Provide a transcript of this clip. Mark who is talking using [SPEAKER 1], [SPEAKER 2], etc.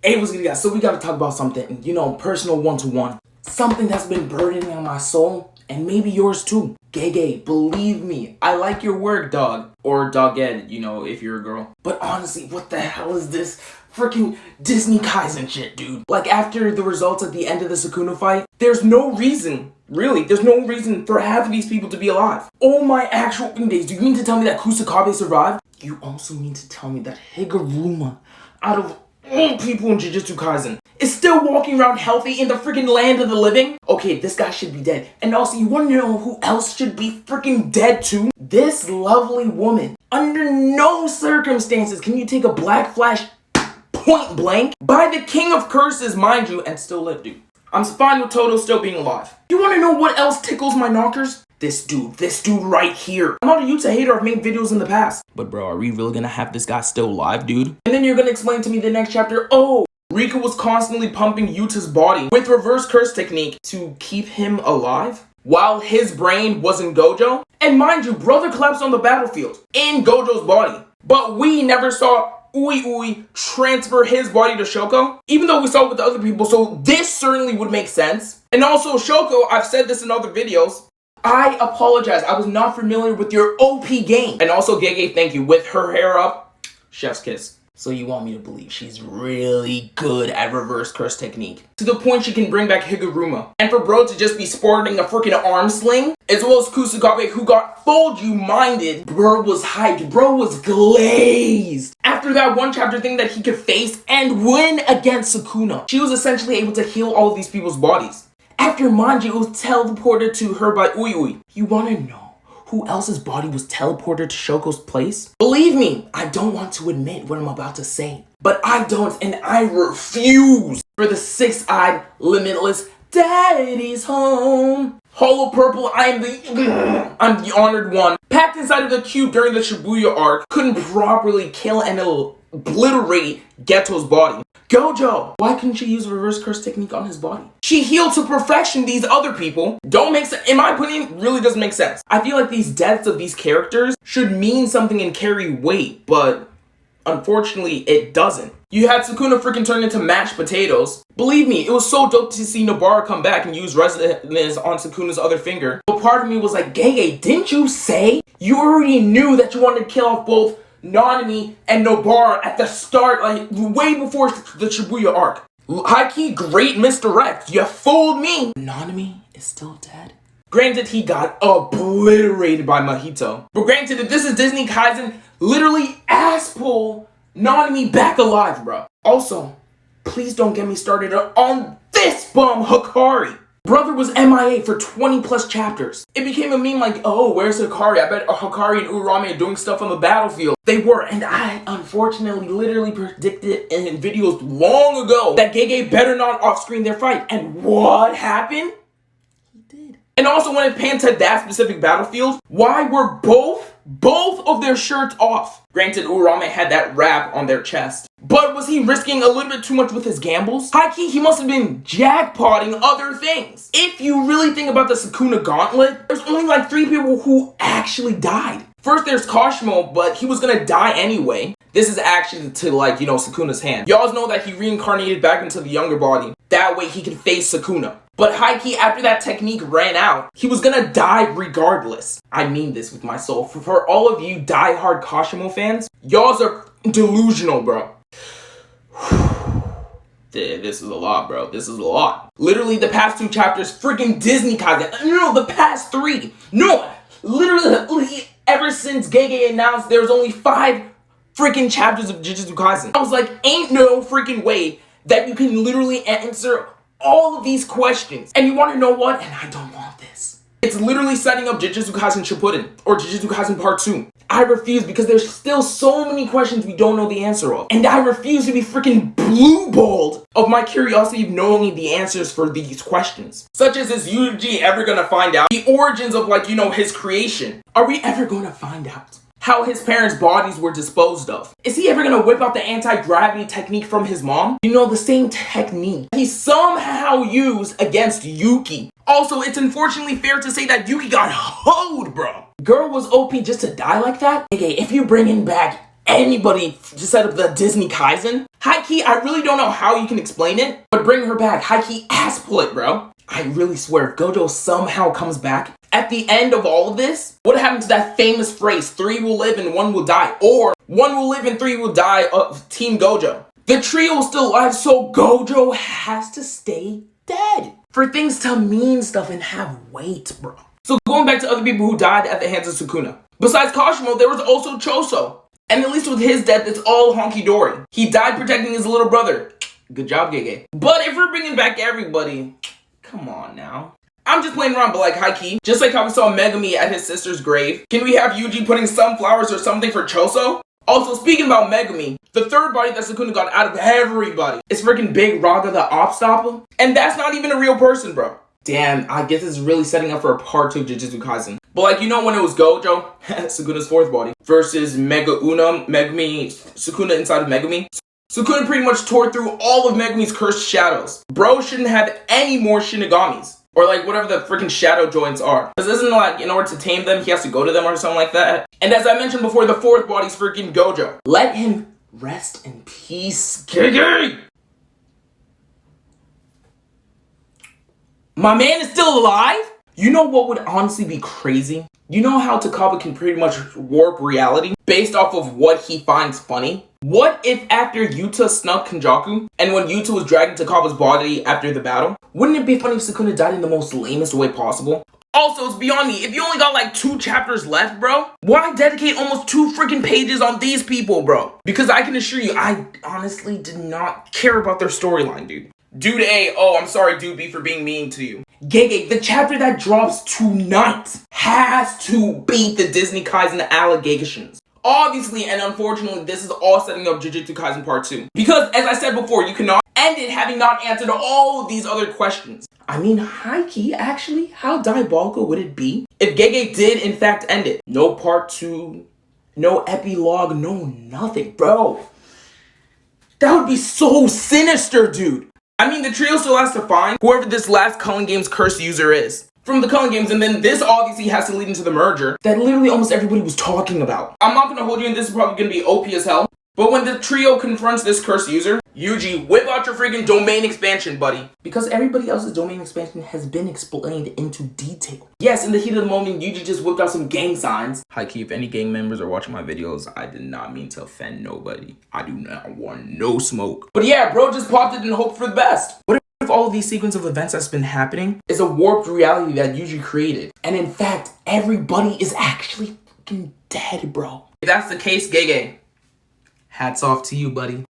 [SPEAKER 1] Hey, what's good, guys? So we gotta talk about something, personal one-to-one. Something that's been burdening on my soul, and maybe yours too. Gege, believe me, I like your work, dog. Or dogged, if you're a girl. But honestly, what the hell is this freaking Disney Kaisen shit, dude? Like, after the results at the end of the Sukuna fight, there's no reason, really, there's no reason for half of these people to be alive. Oh my actual days, do you mean to tell me that Kusakabe survived? You also mean to tell me that Higuruma, out of all people in Jujutsu Kaisen, is still walking around healthy in the freaking land of the living? Okay, this guy should be dead. And also, you wanna know who else should be freaking dead too? This lovely woman. Under no circumstances can you take a black flash point blank by the king of curses, mind you, and still live, dude. I'm fine with Toto still being alive. You wanna know what else tickles my knockers? This dude right here. I'm not a Yuta hater, I've made videos in the past. But bro, are we really gonna have this guy still alive, dude? And then you're gonna explain to me the next chapter, oh, Rika was constantly pumping Yuta's body with reverse curse technique to keep him alive while his brain was in Gojo. And mind you, brother collapsed on the battlefield in Gojo's body. But we never saw Ui transfer his body to Shoko, even though we saw it with the other people, so this certainly would make sense. And also, Shoko, I've said this in other videos, I apologize, I was not familiar with your OP game. And also, Gege, thank you, with her hair up, chef's kiss. So you want me to believe she's really good at reverse curse technique, to the point she can bring back Higuruma. And for bro to just be sporting a freaking arm sling, as well as Kusakabe, who got fold you minded, bro was hyped, bro was glazed. After that one chapter thing that he could face and win against Sukuna, she was essentially able to heal all of these people's bodies. After Manji was teleported to her by Ui. You wanna know who else's body was teleported to Shoko's place? Believe me, I don't want to admit what I'm about to say, but I don't and I refuse. For the six-eyed, limitless daddy's home. Hollow purple, I'm the honored one. Packed inside of the cube during the Shibuya arc, couldn't properly kill and obliterate Geto's body. Gojo! Why couldn't she use reverse curse technique on his body? She healed to perfection these other people. Don't make sense. In my opinion, really doesn't make sense. I feel like these deaths of these characters should mean something and carry weight, but unfortunately, it doesn't. You had Sukuna freaking turn into mashed potatoes. Believe me, it was so dope to see Nobara come back and use resonance on Sukuna's other finger. But part of me was like, Gege, didn't you say you already knew that you wanted to kill off both Nanami and Nobara at the start, like way before the Shibuya arc? High-key, great misdirect. You fooled me. Nanami is still dead. Granted, he got obliterated by Mahito. But granted, if this is Disney Kaisen, literally ass pull Nanami back alive, bro. Also, please don't get me started on this bum Hikari. Brother was MIA for 20 plus chapters. It became a meme like, oh, where's Hikari? I bet Hikari and Urame are doing stuff on the battlefield. They were, and I unfortunately literally predicted in videos long ago that Gege better not off-screen their fight. And what happened? He did. And also when it panned to that specific battlefield, why were both of their shirts off? Granted, Urame had that wrap on their chest. But was he risking a little bit too much with his gambles? High-key, he must have been jackpotting other things. If you really think about the Sukuna gauntlet, there's only like 3 people who actually died. First, there's Kashimo, but he was gonna die anyway. This is actually to Sukuna's hand. Y'all know that he reincarnated back into the younger body. That way he can face Sukuna. But high-key, after that technique ran out, he was gonna die regardless. I mean this with my soul. For all of you die-hard Kashimo fans, y'all are delusional, bro. This is a lot, bro. This is a lot. Literally, the past 2 chapters, freaking Disney Kaisen. No, the past 3. No, literally, ever since Gege announced there's only 5 freaking chapters of Jujutsu Kaisen. I was like, ain't no freaking way that you can literally answer all of these questions. And you want to know what? And I don't want this. It's literally setting up Jujutsu Kaisen Shippuden or Jujutsu Kaisen Part 2. I refuse because there's still so many questions we don't know the answer of. And I refuse to be freaking blue-balled of my curiosity of knowing the answers for these questions. Such as, is Yuji ever gonna find out the origins of his creation? Are we ever gonna find out how his parents' bodies were disposed of? Is he ever gonna whip out the anti-gravity technique from his mom? The same technique he somehow used against Yuki. Also, it's unfortunately fair to say that Yuki got hoed, bro. Girl was OP just to die like that? Okay, if you're bringing back anybody to set up the Disney Kaisen. High-key, I really don't know how you can explain it, but bring her back. High-key ass pull it, bro. I really swear, Gojo somehow comes back. At the end of all of this, what happened to that famous phrase, 3 will live and 1 will die? Or 1 will live and 3 will die of Team Gojo. The trio is still alive, so Gojo has to stay dead. For things to mean stuff and have weight, bro. So going back to other people who died at the hands of Sukuna. Besides Kashimo, there was also Choso. And at least with his death, it's all honky-dory. He died protecting his little brother. Good job, Gege. But if we're bringing back everybody, come on now. I'm just playing around, but like high-key, just like how we saw Megumi at his sister's grave, can we have Yuji putting sunflowers or something for Choso? Also, speaking about Megumi, the third body that Sukuna got out of everybody is freaking Big Raga the Opstopper. And that's not even a real person, bro. Damn, I guess this is really setting up for a part 2 of Jujutsu Kaisen. But like, you know when it was Gojo, Sukuna's fourth body, versus Megumi, Sukuna inside of Megumi? Sukuna pretty much tore through all of Megumi's cursed shadows. Bro shouldn't have any more Shinigamis. Or like whatever the freaking shadow joints are. Because isn't it like in order to tame them, he has to go to them or something like that? And as I mentioned before, the fourth body's freaking Gojo. Let him rest in peace, Gege! My man is still alive? You know what would honestly be crazy? You know how Takaba can pretty much warp reality based off of what he finds funny? What if after Yuta snuck Kenjaku, and when Yuta was dragging Takaba's body after the battle, wouldn't it be funny if Sukuna died in the most lamest way possible? Also, it's beyond me. If you only got like 2 chapters left, bro, why dedicate almost 2 freaking pages on these people, bro? Because I can assure you, I honestly did not care about their storyline, dude. Dude A, oh, I'm sorry, Dude B, for being mean to you. Gege, the chapter that drops tonight has to beat the Disney Kaisen allegations. Obviously, and unfortunately, this is all setting up Jujutsu Kaisen Part 2. Because, as I said before, you cannot end it having not answered all of these other questions. I mean, high-key, actually, how diabolical would it be if Gege did, in fact, end it? No Part 2, no epilogue, no nothing, bro. That would be so sinister, dude. I mean, the trio still has to find whoever this last Culling Games cursed user is from the Culling Games, and then this obviously has to lead into the merger that literally almost everybody was talking about. I'm not gonna hold you, and this is probably gonna be OP as hell, but when the trio confronts this cursed user, Yuji, whip out your freaking domain expansion, buddy. Because everybody else's domain expansion has been explained into detail. Yes, in the heat of the moment, Yuji just whipped out some gang signs. High-key, if any gang members are watching my videos, I did not mean to offend nobody. I do not want no smoke. But yeah, bro just popped it and hoped for the best. What if all of these sequence of events that's been happening is a warped reality that Yuji created? And in fact, everybody is actually fucking dead, bro. If that's the case, Gege, hats off to you, buddy.